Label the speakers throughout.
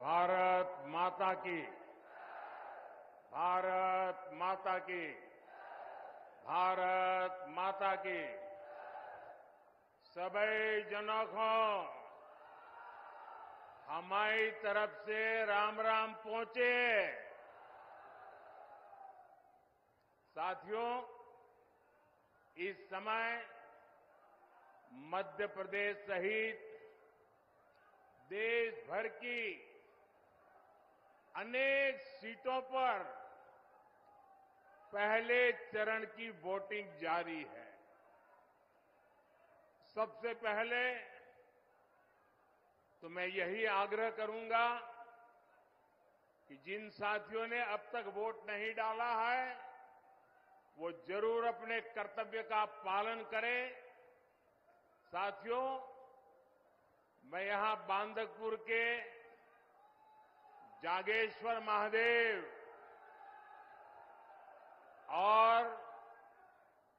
Speaker 1: भारत माता की, भारत माता की, भारत माता की। सभी जनों को हमारी तरफ से राम राम पहुंचे। साथियों, इस समय मध्य प्रदेश सहित देश भर की अनेक सीटों पर पहले चरण की वोटिंग जारी है। सबसे पहले तो मैं यही आग्रह करूंगा कि जिन साथियों ने अब तक वोट नहीं डाला है, वो जरूर अपने कर्तव्य का पालन करें। साथियों, मैं यहां बांदकपुर के जागेश्वर महादेव और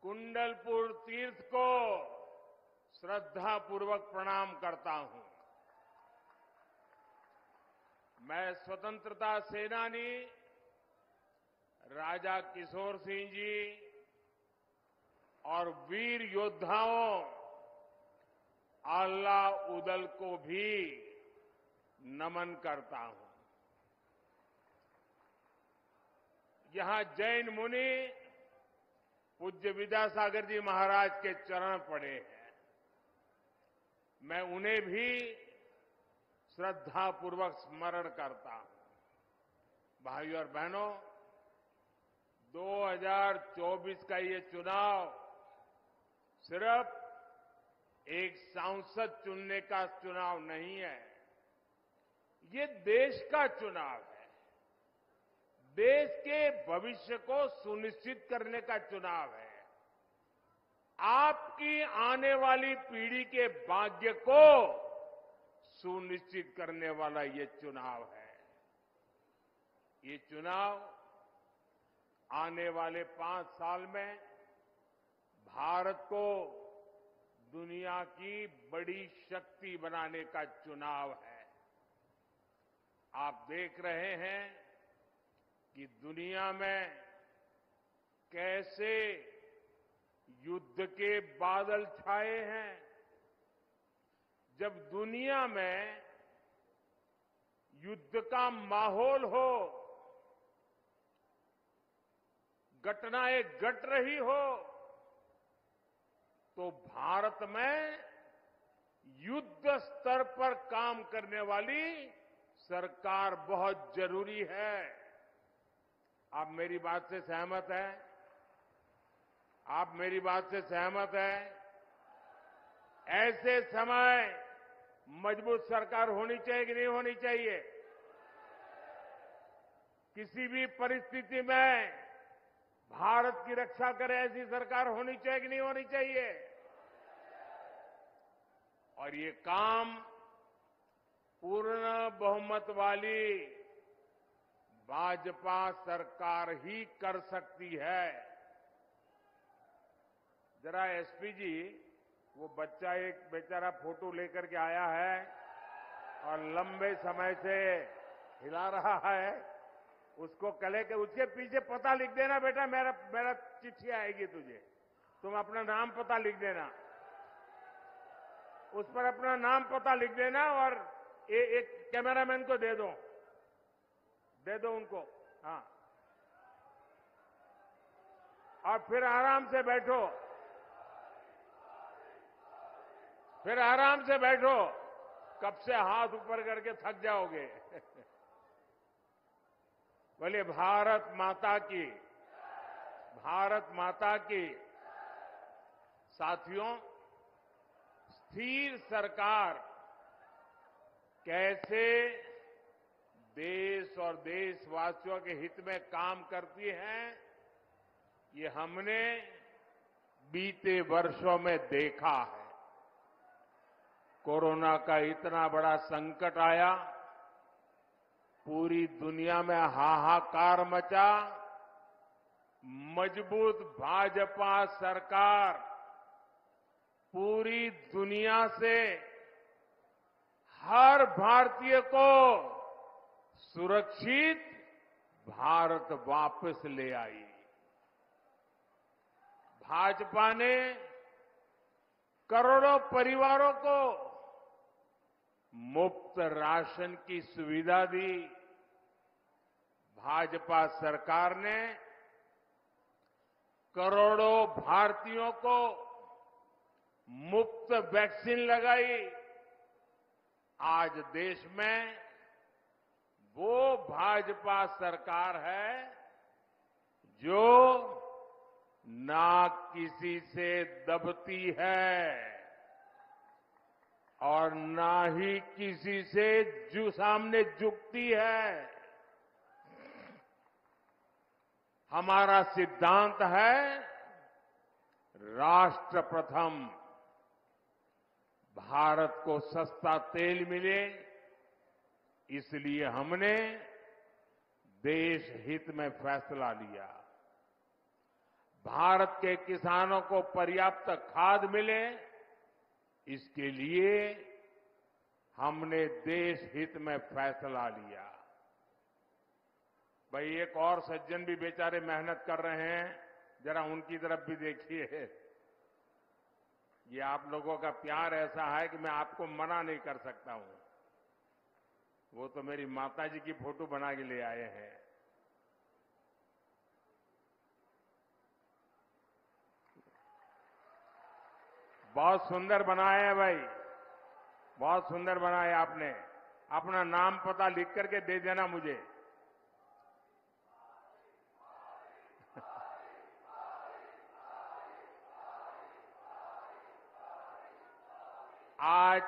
Speaker 1: कुंडलपुर तीर्थ को श्रद्धापूर्वक प्रणाम करता हूं। मैं स्वतंत्रता सेनानी राजा किशोर सिंह जी और वीर योद्धाओं आल्ला उदल को भी नमन करता हूं। यहां जैन मुनि पूज्य विद्यासागर जी महाराज के चरण पड़े हैं। मैं उन्हें भी श्रद्धापूर्वक स्मरण करता हूं। भाइयों और बहनों, 2024 का ये चुनाव सिर्फ एक सांसद चुनने का चुनाव नहीं है, ये देश का चुनाव है। देश के भविष्य को सुनिश्चित करने का चुनाव है। आपकी आने वाली पीढ़ी के भाग्य को सुनिश्चित करने वाला ये चुनाव है। ये चुनाव आने वाले 5 साल में भारत को दुनिया की बड़ी शक्ति बनाने का चुनाव है। आप देख रहे हैं कि दुनिया में कैसे युद्ध के बादल छाए हैं। जब दुनिया में युद्ध का माहौल हो, घटनाएं घट रही हो, तो भारत में युद्ध स्तर पर काम करने वाली सरकार बहुत जरूरी है। आप मेरी बात से सहमत हैं? आप मेरी बात से सहमत हैं? ऐसे समय मजबूत सरकार होनी चाहिए कि नहीं होनी चाहिए? किसी भी परिस्थिति में भारत की रक्षा करे ऐसी सरकार होनी चाहिए कि नहीं होनी चाहिए? और ये काम पूर्ण बहुमत वाली भाजपा सरकार ही कर सकती है। जरा एसपी जी, वो बच्चा एक बेचारा फोटो लेकर के आया है और लंबे समय से हिला रहा है, उसको कले के उसके पीछे पता लिख देना बेटा, मेरा चिट्ठी आएगी तुझे, तुम अपना नाम पता लिख देना, उस पर अपना नाम पता लिख देना और एक कैमरामैन को दे दो उनको। हाँ, और फिर आराम से बैठो, फिर आराम से बैठो, कब से हाथ ऊपर करके थक जाओगे। बोले भारत माता की, भारत माता की। साथियों, स्थिर सरकार कैसे देश और देशवासियों के हित में काम करती है, ये हमने बीते वर्षों में देखा है। कोरोना का इतना बड़ा संकट आया, पूरी दुनिया में हाहाकार मचा। मजबूत भाजपा सरकार पूरी दुनिया से हर भारतीय को सुरक्षित भारत वापस ले आई। भाजपा ने करोड़ों परिवारों को मुफ्त राशन की सुविधा दी। भाजपा सरकार ने करोड़ों भारतीयों को मुफ्त वैक्सीन लगाई। आज देश में वो भाजपा सरकार है जो ना किसी से दबती है और ना ही किसी से सामने झुकती है। हमारा सिद्धांत है राष्ट्र प्रथम। भारत को सस्ता तेल मिले, इसलिए हमने देश हित में फैसला लिया। भारत के किसानों को पर्याप्त खाद मिले, इसके लिए हमने देश हित में फैसला लिया। भाई एक और सज्जन भी बेचारे मेहनत कर रहे हैं, जरा उनकी तरफ भी देखिए। ये आप लोगों का प्यार ऐसा है कि मैं आपको मना नहीं कर सकता हूं। वो तो मेरी माताजी की फोटो बना के ले आए हैं। बहुत सुंदर बनाए हैं भाई, बहुत सुंदर बनाए आपने। अपना नाम पता लिख करके दे देना मुझे। आज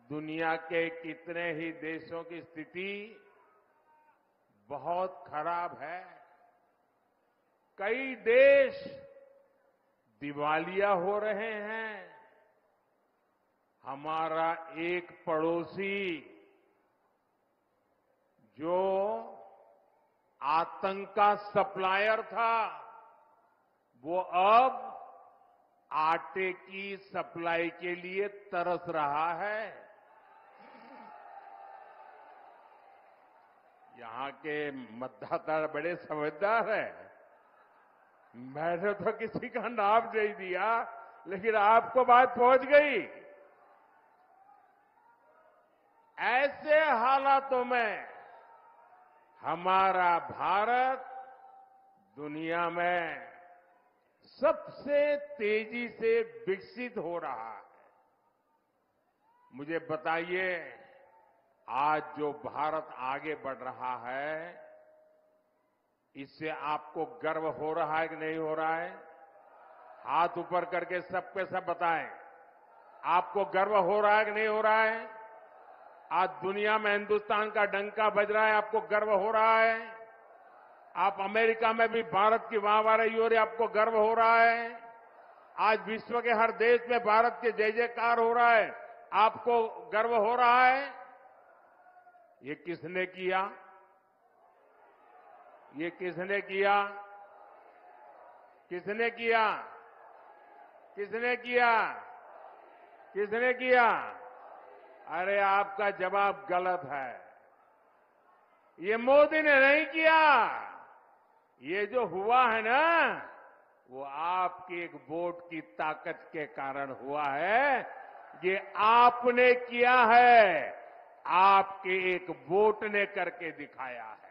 Speaker 1: दुनिया के कितने ही देशों की स्थिति बहुत खराब है। कई देश दिवालिया हो रहे हैं। हमारा एक पड़ोसी जो आतंक का सप्लायर था, वो अब आटे की सप्लाई के लिए तरस रहा है। यहां के मतदाता बड़े समझदार हैं। मैंने तो किसी का नाम नहीं दिया, लेकिन आपको बात पहुंच गई। ऐसे हालातों में हमारा भारत दुनिया में सबसे तेजी से विकसित हो रहा है। मुझे बताइए, आज जो भारत आगे बढ़ रहा है, इससे आपको गर्व हो रहा है कि नहीं हो रहा है? हाथ ऊपर करके सबके सब बताएं, आपको गर्व हो रहा है कि नहीं हो रहा है? आज दुनिया में हिंदुस्तान का डंका बज रहा है, आपको गर्व हो रहा है? आप अमेरिका में भी भारत की वाहवाही हो रही है, आपको गर्व हो रहा है? आज विश्व के हर देश में भारत के जय जयकार हो रहा है, आपको गर्व हो रहा है? ये किसने किया? ये किसने किया? किसने किया? किसने किया? किसने किया? अरे आपका जवाब गलत है। ये मोदी ने नहीं किया। ये जो हुआ है ना, वो आपकी एक वोट की ताकत के कारण हुआ है। ये आपने किया है, आपके एक वोट ने करके दिखाया है।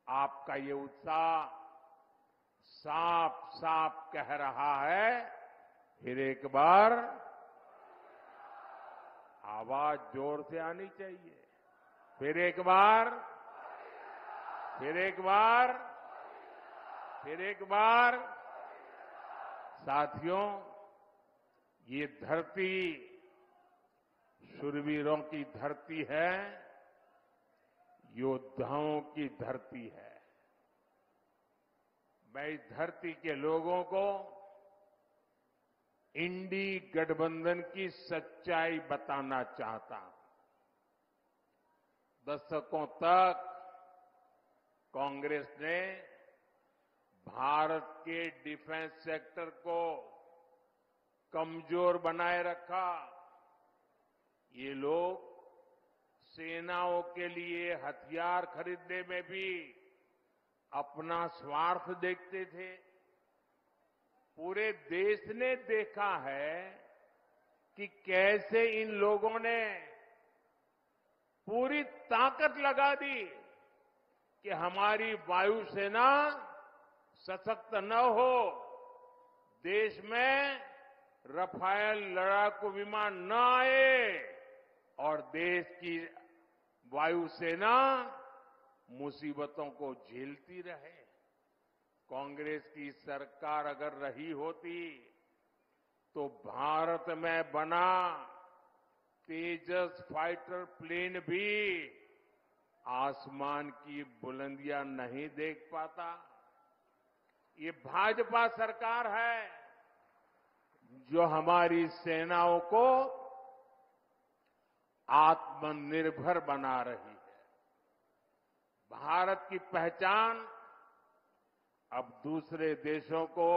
Speaker 1: आपका ये उत्साह साफ साफ कह रहा है, फिर एक बार आवाज जोर से आनी चाहिए। फिर एक बार, फिर एक बार, फिर एक बार। साथियों, ये धरती शूरवीरों की धरती है, योद्धाओं की धरती है। मैं इस धरती के लोगों को इंडी गठबंधन की सच्चाई बताना चाहता हूं। दशकों तक कांग्रेस ने भारत के डिफेंस सेक्टर को कमजोर बनाए रखा। ये लोग सेनाओं के लिए हथियार खरीदने में भी अपना स्वार्थ देखते थे। पूरे देश ने देखा है कि कैसे इन लोगों ने पूरी ताकत लगा दी कि हमारी वायुसेना सशक्त न हो, देश में रफाल लड़ाकू विमान न आए और देश की वायुसेना मुसीबतों को झेलती रहे। कांग्रेस की सरकार अगर रही होती तो भारत में बना तेजस फाइटर प्लेन भी आसमान की बुलंदियां नहीं देख पाता। ये भाजपा सरकार है जो हमारी सेनाओं को आत्मनिर्भर बना रही है। भारत की पहचान अब दूसरे देशों को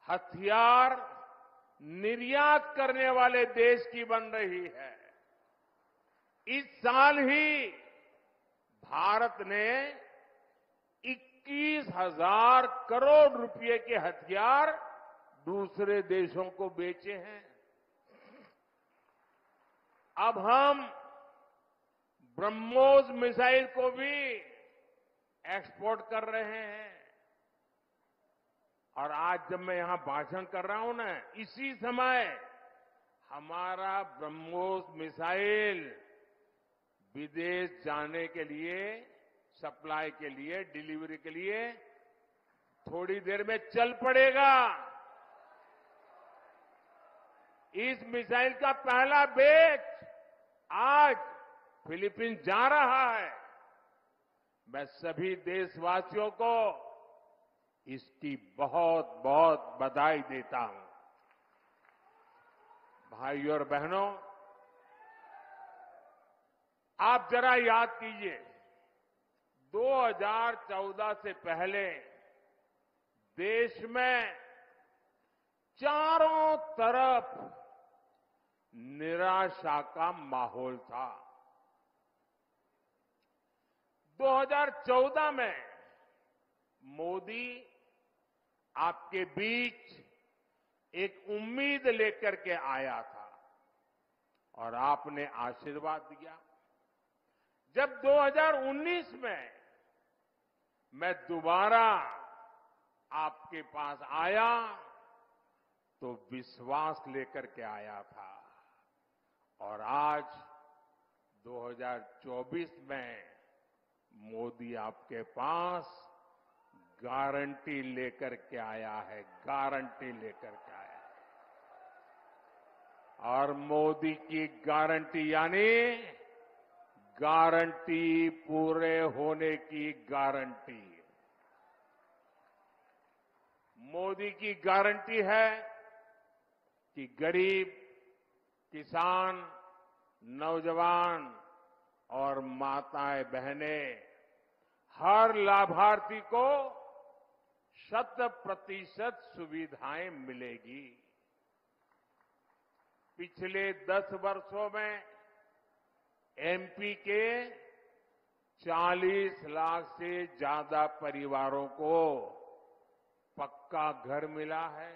Speaker 1: हथियार निर्यात करने वाले देश की बन रही है। इस साल ही भारत ने 21,000 करोड़ रुपए के हथियार दूसरे देशों को बेचे हैं। अब हम ब्रह्मोस मिसाइल को भी एक्सपोर्ट कर रहे हैं। और आज जब मैं यहां भाषण कर रहा हूं ना, इसी समय हमारा ब्रह्मोस मिसाइल विदेश जाने के लिए, सप्लाई के लिए, डिलीवरी के लिए थोड़ी देर में चल पड़ेगा। इस मिसाइल का पहला बैच आज फिलीपींस जा रहा है। मैं सभी देशवासियों को इसकी बहुत बहुत बधाई देता हूं। भाइयों और बहनों, आप जरा याद कीजिए, 2014 से पहले देश में चारों तरफ निराशा का माहौल था। 2014 में मोदी आपके बीच एक उम्मीद लेकर के आया था और आपने आशीर्वाद दिया। जब 2019 में मैं दोबारा आपके पास आया तो विश्वास लेकर के आया था और आज 2024 में मोदी आपके पास गारंटी लेकर के आया है, गारंटी लेकर के आया है। और मोदी की गारंटी यानी गारंटी पूरे होने की गारंटी। मोदी की गारंटी है कि गरीब, किसान, नौजवान और माताएं बहनें, हर लाभार्थी को 100% सुविधाएं मिलेगी। पिछले 10 वर्षों में एमपी के 40 लाख से ज्यादा परिवारों को पक्का घर मिला है।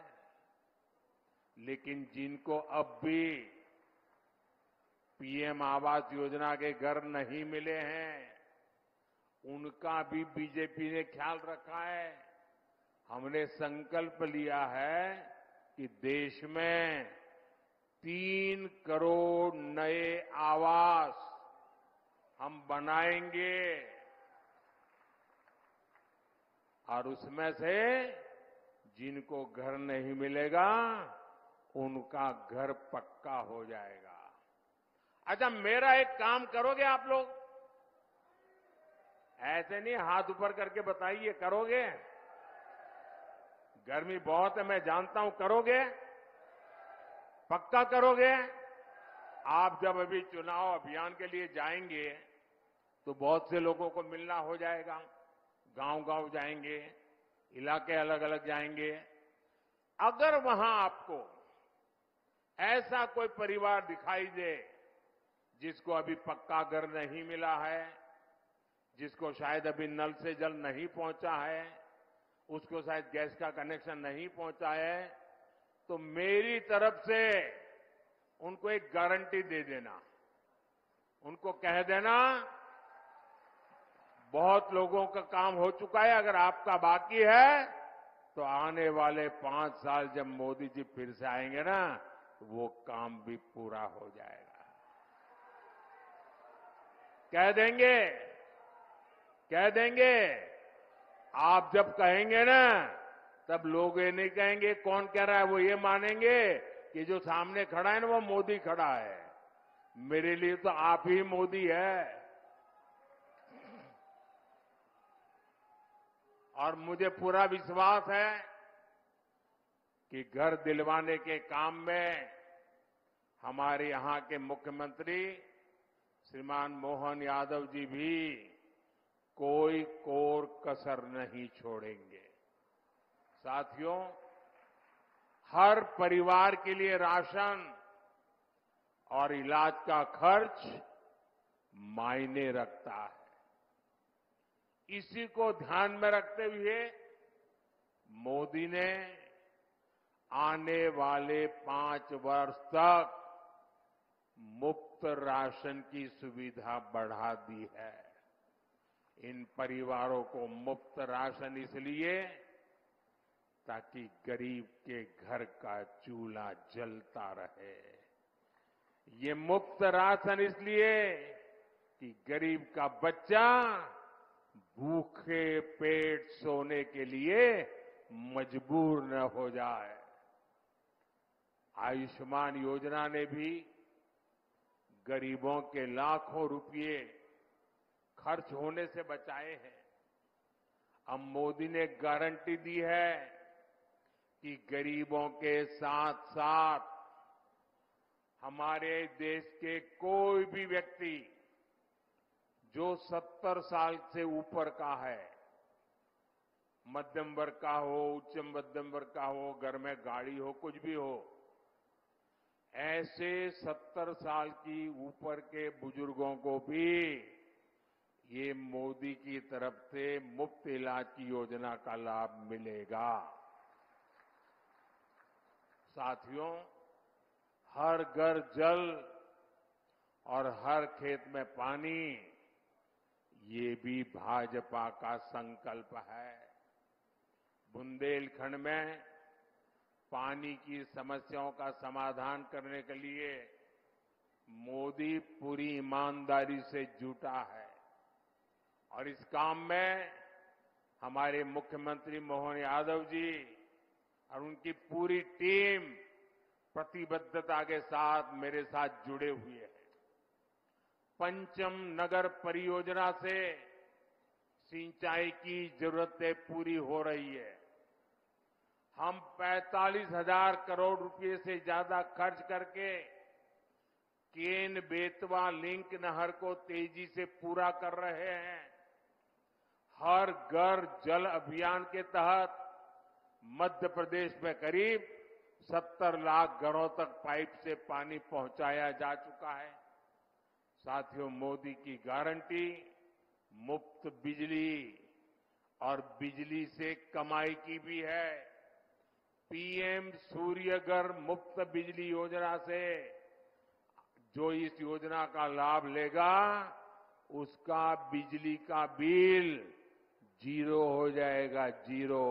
Speaker 1: लेकिन जिनको अब भी पीएम आवास योजना के घर नहीं मिले हैं, उनका भी बीजेपी ने ख्याल रखा है। हमने संकल्प लिया है कि देश में 3 करोड़ नए आवास हम बनाएंगे और उसमें से जिनको घर नहीं मिलेगा उनका घर पक्का हो जाएगा। अच्छा, मेरा एक काम करोगे आप लोग? ऐसे नहीं हाथ ऊपर करके बताइए, करोगे? गर्मी बहुत है, मैं जानता हूं, करोगे? पक्का करोगे? आप जब अभी चुनाव अभियान के लिए जाएंगे तो बहुत से लोगों को मिलना हो जाएगा। गांव-गांव जाएंगे, इलाके अलग अलग जाएंगे। अगर वहां आपको ऐसा कोई परिवार दिखाई दे जिसको अभी पक्का घर नहीं मिला है, जिसको शायद अभी नल से जल नहीं पहुंचा है, उसको शायद गैस का कनेक्शन नहीं पहुंचा है, तो मेरी तरफ से उनको एक गारंटी दे देना, उनको कह देना बहुत लोगों का काम हो चुका है, अगर आपका बाकी है तो आने वाले 5 साल जब मोदी जी फिर से आएंगे ना, तो वो काम भी पूरा हो जाएगा। कह देंगे, कह देंगे। आप जब कहेंगे ना, तब लोग ये नहीं कहेंगे कौन कह रहा है, वो ये मानेंगे कि जो सामने खड़ा है ना वो मोदी खड़ा है। मेरे लिए तो आप ही मोदी है। और मुझे पूरा विश्वास है कि घर दिलवाने के काम में हमारे यहां के मुख्यमंत्री श्रीमान मोहन यादव जी भी कोई कोर कसर नहीं छोड़ेंगे। साथियों, हर परिवार के लिए राशन और इलाज का खर्च मायने रखता है। इसी को ध्यान में रखते हुए मोदी ने आने वाले 5 वर्ष तक मुफ्त राशन की सुविधा बढ़ा दी है। इन परिवारों को मुफ्त राशन इसलिए ताकि गरीब के घर का चूल्हा जलता रहे। ये मुफ्त राशन इसलिए कि गरीब का बच्चा भूखे पेट सोने के लिए मजबूर न हो जाए। आयुष्मान योजना ने भी गरीबों के लाखों रुपए खर्च होने से बचाए हैं। अब मोदी ने गारंटी दी है कि गरीबों के साथ साथ हमारे देश के कोई भी व्यक्ति जो 70 साल से ऊपर का है, मध्यम वर्ग का हो, उच्च मध्यम वर्ग का हो, घर में गाड़ी हो, कुछ भी हो, ऐसे 70 साल की ऊपर के बुजुर्गों को भी ये मोदी की तरफ से मुफ्त इलाज की योजना का लाभ मिलेगा। साथियों, हर घर जल और हर खेत में पानी, ये भी भाजपा का संकल्प है। बुंदेलखंड में पानी की समस्याओं का समाधान करने के लिए मोदी पूरी ईमानदारी से जुटा है और इस काम में हमारे मुख्यमंत्री मोहन यादव जी और उनकी पूरी टीम प्रतिबद्धता के साथ मेरे साथ जुड़े हुए हैं। पंचम नगर परियोजना से सिंचाई की जरूरतें पूरी हो रही है। हम 45,000 करोड़ रुपए से ज्यादा खर्च करके केन बेतवा लिंक नहर को तेजी से पूरा कर रहे हैं। हर घर जल अभियान के तहत मध्य प्रदेश में करीब 70 लाख घरों तक पाइप से पानी पहुंचाया जा चुका है। साथियों, मोदी की गारंटी मुफ्त बिजली और बिजली से कमाई की भी है। पीएम सूर्यघर मुफ्त बिजली योजना से जो इस योजना का लाभ लेगा, उसका बिजली का बिल 0 हो जाएगा, 0।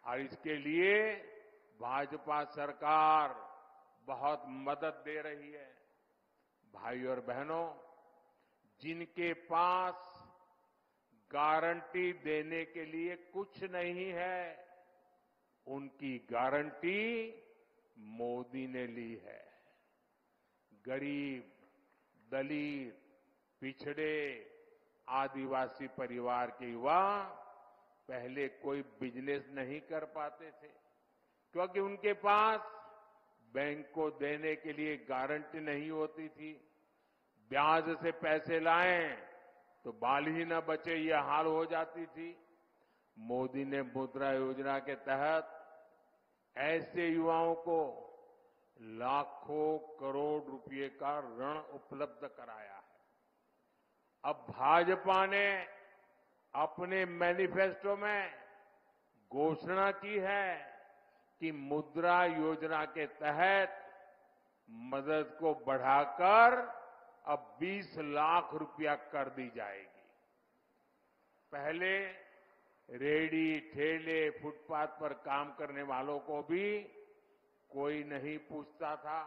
Speaker 1: और इसके लिए भाजपा सरकार बहुत मदद दे रही है। भाई और बहनों, जिनके पास गारंटी देने के लिए कुछ नहीं है, उनकी गारंटी मोदी ने ली है। गरीब, दलित, पिछड़े, आदिवासी परिवार के युवा पहले कोई बिजनेस नहीं कर पाते थे क्योंकि उनके पास बैंक को देने के लिए गारंटी नहीं होती थी। ब्याज से पैसे लाएं तो बाल ही न बचे, ये हाल हो जाती थी। मोदी ने मुद्रा योजना के तहत ऐसे युवाओं को लाखों करोड़ रुपए का ऋण उपलब्ध कराया है। अब भाजपा ने अपने मैनिफेस्टो में घोषणा की है कि मुद्रा योजना के तहत मदद को बढ़ाकर अब 20 लाख रुपया कर दी जाएगी। पहले रेहड़ी ठेले फुटपाथ पर काम करने वालों को भी कोई नहीं पूछता था।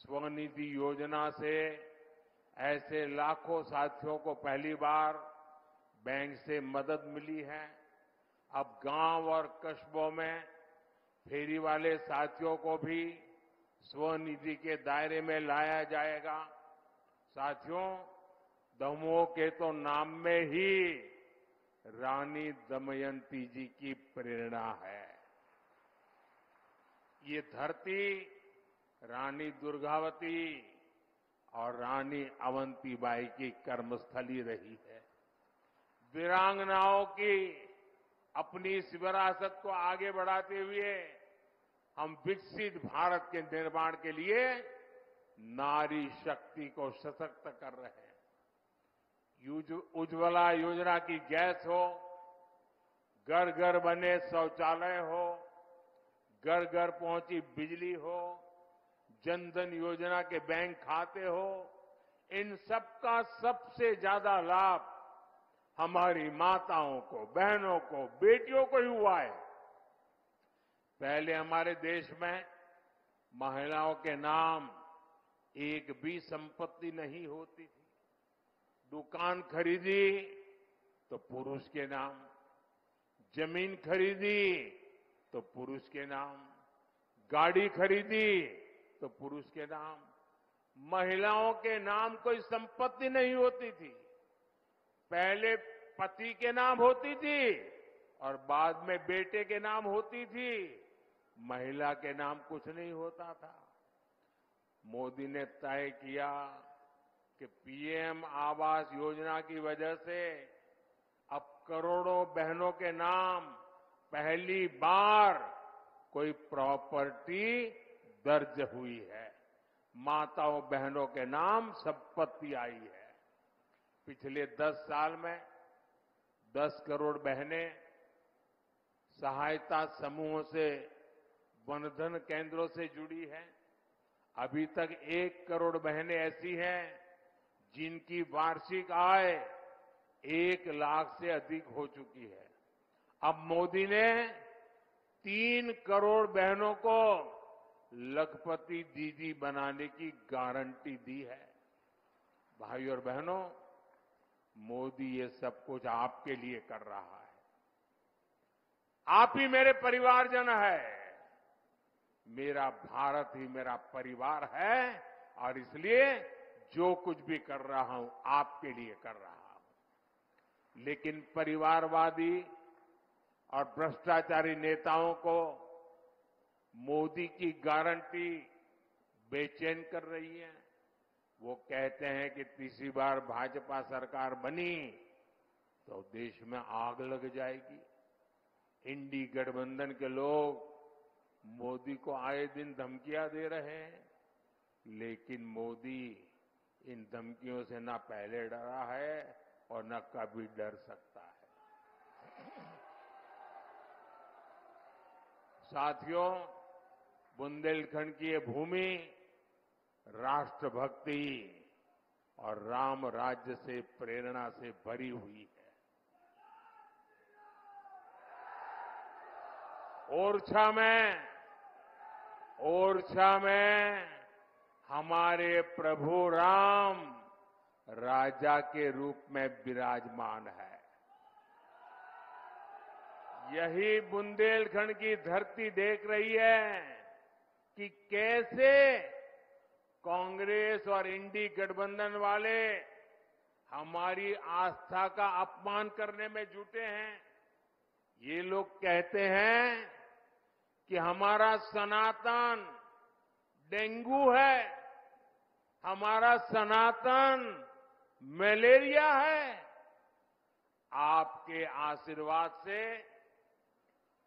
Speaker 1: स्वनिधि योजना से ऐसे लाखों साथियों को पहली बार बैंक से मदद मिली है। अब गांव और कस्बों में फेरी वाले साथियों को भी स्वनिधि के दायरे में लाया जाएगा। साथियों, दमोह के तो नाम में ही रानी दमयंती जी की प्रेरणा है। ये धरती रानी दुर्गावती और रानी अवंतीबाई की कर्मस्थली रही है। वीरांगनाओं की अपनी इस विरासत को आगे बढ़ाते हुए हम विकसित भारत के निर्माण के लिए नारी शक्ति को सशक्त कर रहे हैं। उज्ज्वला योजना की गैस हो, घर घर बने शौचालय हो, घर घर पहुंची बिजली हो, जनधन योजना के बैंक खाते हो, इन सबका सबसे ज्यादा लाभ हमारी माताओं को, बहनों को, बेटियों को ही हुआ है। पहले हमारे देश में महिलाओं के नाम एक भी संपत्ति नहीं होती थी। दुकान खरीदी तो पुरुष के नाम, जमीन खरीदी तो पुरुष के नाम, गाड़ी खरीदी तो पुरुष के नाम। महिलाओं के नाम कोई संपत्ति नहीं होती थी। पहले पति के नाम होती थी और बाद में बेटे के नाम होती थी। महिला के नाम कुछ नहीं होता था। मोदी ने तय किया कि पीएम आवास योजना की वजह से अब करोड़ों बहनों के नाम पहली बार कोई प्रॉपर्टी दर्ज हुई है। माताओं बहनों के नाम संपत्ति आई है। पिछले 10 साल में 10 करोड़ बहनें सहायता समूहों से, वनधन केंद्रों से जुड़ी हैं। अभी तक 1 करोड़ बहनें ऐसी हैं जिनकी वार्षिक आय 1 लाख से अधिक हो चुकी है। अब मोदी ने 3 करोड़ बहनों को लखपति दीदी बनाने की गारंटी दी है। भाइयों और बहनों, मोदी ये सब कुछ आपके लिए कर रहा है। आप ही मेरे परिवारजन है। मेरा भारत ही मेरा परिवार है और इसलिए जो कुछ भी कर रहा हूं आपके लिए कर रहा हूं। लेकिन परिवारवादी और भ्रष्टाचारी नेताओं को मोदी की गारंटी बेचैन कर रही है। वो कहते हैं कि तीसरी बार भाजपा सरकार बनी तो देश में आग लग जाएगी। इंडी गठबंधन के लोग मोदी को आए दिन धमकियां दे रहे हैं, लेकिन मोदी इन धमकियों से न पहले डरा है और न कभी डर सकता है। साथियों, बुंदेलखंड की ये भूमि राष्ट्रभक्ति और राम राज्य से प्रेरणा से भरी हुई है। ओरछा में हमारे प्रभु राम राजा के रूप में विराजमान है। यही बुंदेलखंड की धरती देख रही है कि कैसे कांग्रेस और इंडी गठबंधन वाले हमारी आस्था का अपमान करने में जुटे हैं। ये लोग कहते हैं कि हमारा सनातन डेंगू है, हमारा सनातन मलेरिया है। आपके आशीर्वाद से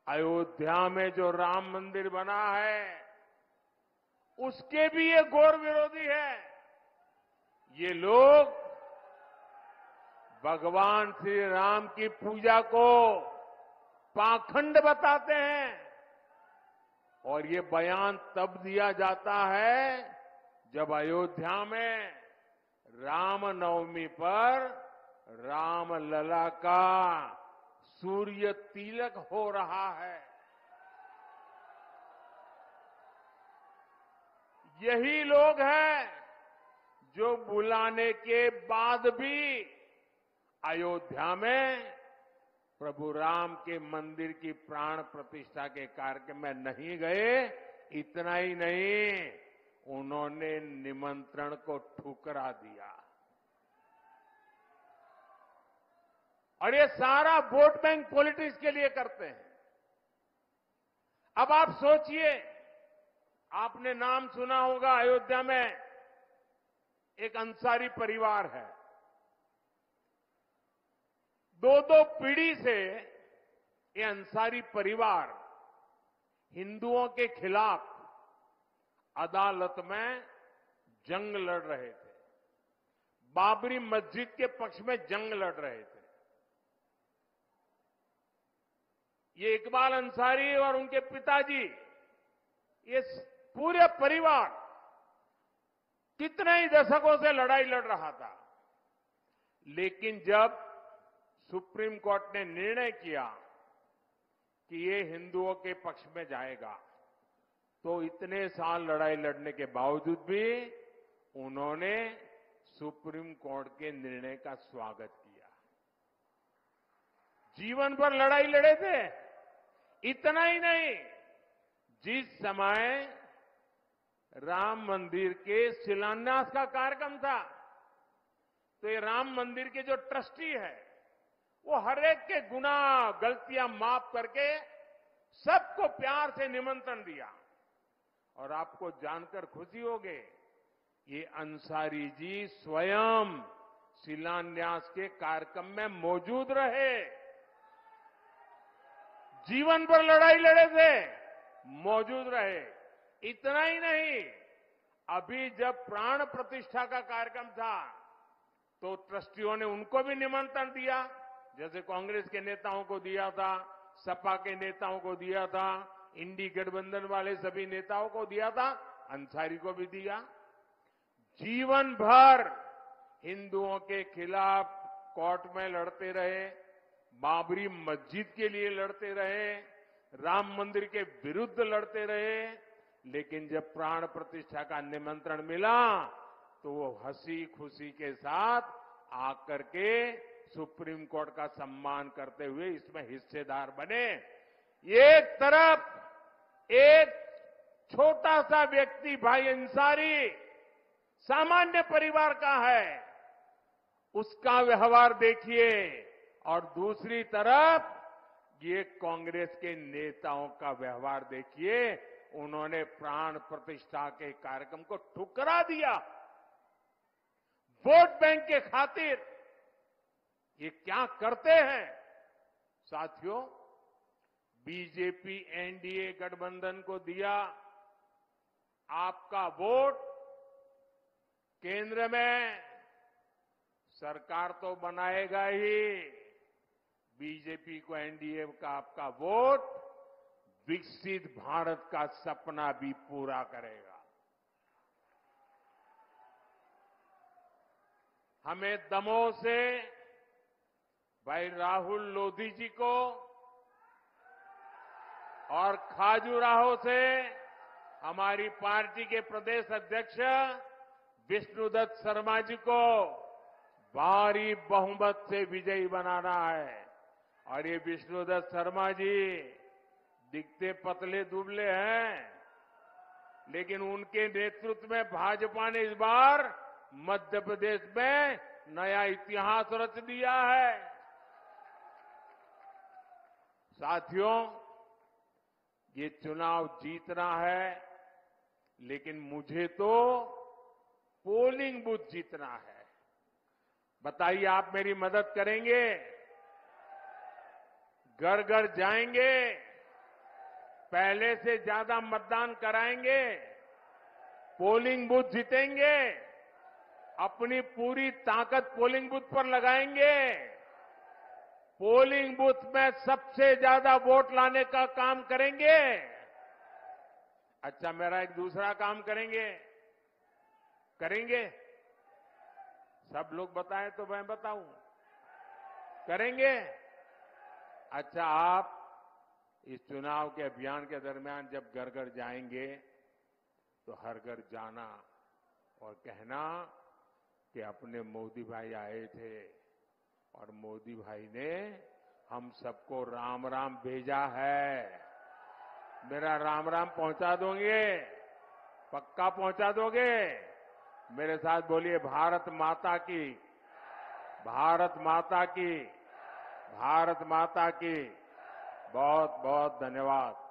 Speaker 1: अयोध्या में जो राम मंदिर बना है, उसके भी ये घोर विरोधी है। ये लोग भगवान श्री राम की पूजा को पाखंड बताते हैं और ये बयान तब दिया जाता है जब अयोध्या में रामनवमी पर रामलला का सूर्य तिलक हो रहा है। यही लोग हैं जो बुलाने के बाद भी अयोध्या में प्रभु राम के मंदिर की प्राण प्रतिष्ठा के कार्यक्रम में नहीं गए। इतना ही नहीं, उन्होंने निमंत्रण को ठुकरा दिया। और ये सारा वोट बैंक पॉलिटिक्स के लिए करते हैं। अब आप सोचिए, आपने नाम सुना होगा, अयोध्या में एक अंसारी परिवार है। दो पीढ़ी से ये अंसारी परिवार हिंदुओं के खिलाफ अदालत में जंग लड़ रहे थे। बाबरी मस्जिद के पक्ष में जंग लड़ रहे थे। ये इकबाल अंसारी और उनके पिताजी, ये पूरे परिवार कितने ही दशकों से लड़ाई लड़ रहा था। लेकिन जब सुप्रीम कोर्ट ने निर्णय किया कि ये हिंदुओं के पक्ष में जाएगा, तो इतने साल लड़ाई लड़ने के बावजूद भी उन्होंने सुप्रीम कोर्ट के निर्णय का स्वागत किया। जीवन भर लड़ाई लड़े थे। इतना ही नहीं, जिस समय राम मंदिर के शिलान्यास का कार्यक्रम था, तो ये राम मंदिर के जो ट्रस्टी है, वो हर एक के गुनाह गलतियां माफ करके सबको प्यार से निमंत्रण दिया। और आपको जानकर खुशी होगी, ये अंसारी जी स्वयं शिलान्यास के कार्यक्रम में मौजूद रहे। जीवन भर लड़ाई लड़े थे, मौजूद रहे। इतना ही नहीं, अभी जब प्राण प्रतिष्ठा का कार्यक्रम था, तो ट्रस्टियों ने उनको भी निमंत्रण दिया, जैसे कांग्रेस के नेताओं को दिया था, सपा के नेताओं को दिया था, इंडी गठबंधन वाले सभी नेताओं को दिया था, अंसारी को भी दिया। जीवन भर हिंदुओं के खिलाफ कोर्ट में लड़ते रहे, बाबरी मस्जिद के लिए लड़ते रहे, राम मंदिर के विरुद्ध लड़ते रहे। लेकिन जब प्राण प्रतिष्ठा का निमंत्रण मिला, तो वो हंसी खुशी के साथ आकर के सुप्रीम कोर्ट का सम्मान करते हुए इसमें हिस्सेदार बने। एक तरफ एक छोटा सा व्यक्ति भाई अंसारी सामान्य परिवार का है, उसका व्यवहार देखिए, और दूसरी तरफ ये कांग्रेस के नेताओं का व्यवहार देखिए। उन्होंने प्राण प्रतिष्ठा के कार्यक्रम को ठुकरा दिया। वोट बैंक के खातिर ये क्या करते हैं साथियों? बीजेपी एनडीए गठबंधन को दिया आपका वोट, केंद्र में सरकार तो बनाएगा ही, बीजेपी को एनडीए का आपका वोट विकसित भारत का सपना भी पूरा करेगा। हमें दमोह से भाई राहुल लोधी जी को और खाजुराहो से हमारी पार्टी के प्रदेश अध्यक्ष विष्णुदत्त शर्मा जी को भारी बहुमत से विजयी बनाना है। और ये विष्णुदत्त शर्मा जी दिखते पतले दुबले हैं, लेकिन उनके नेतृत्व में भाजपा ने इस बार मध्य प्रदेश में नया इतिहास रच दिया है। साथियों, ये चुनाव जीतना है, लेकिन मुझे तो पोलिंग बूथ जीतना है। बताइए, आप मेरी मदद करेंगे? घर घर जाएंगे? पहले से ज्यादा मतदान कराएंगे? पोलिंग बूथ जीतेंगे, अपनी पूरी ताकत पोलिंग बूथ पर लगाएंगे, पोलिंग बूथ में सबसे ज्यादा वोट लाने का काम करेंगे। अच्छा, मेरा एक दूसरा काम करेंगे। सब लोग बताएं तो मैं बताऊं। करेंगे? अच्छा, आप इस चुनाव के अभियान के दरमियान जब घर घर जाएंगे तो हर घर जाना और कहना कि अपने मोदी भाई आए थे और मोदी भाई ने हम सबको राम राम भेजा है। मेरा राम राम पहुंचा दोगे? पक्का पहुंचा दोगे? मेरे साथ बोलिए, भारत माता की, भारत माता की, भारत माता की। बहुत बहुत धन्यवाद।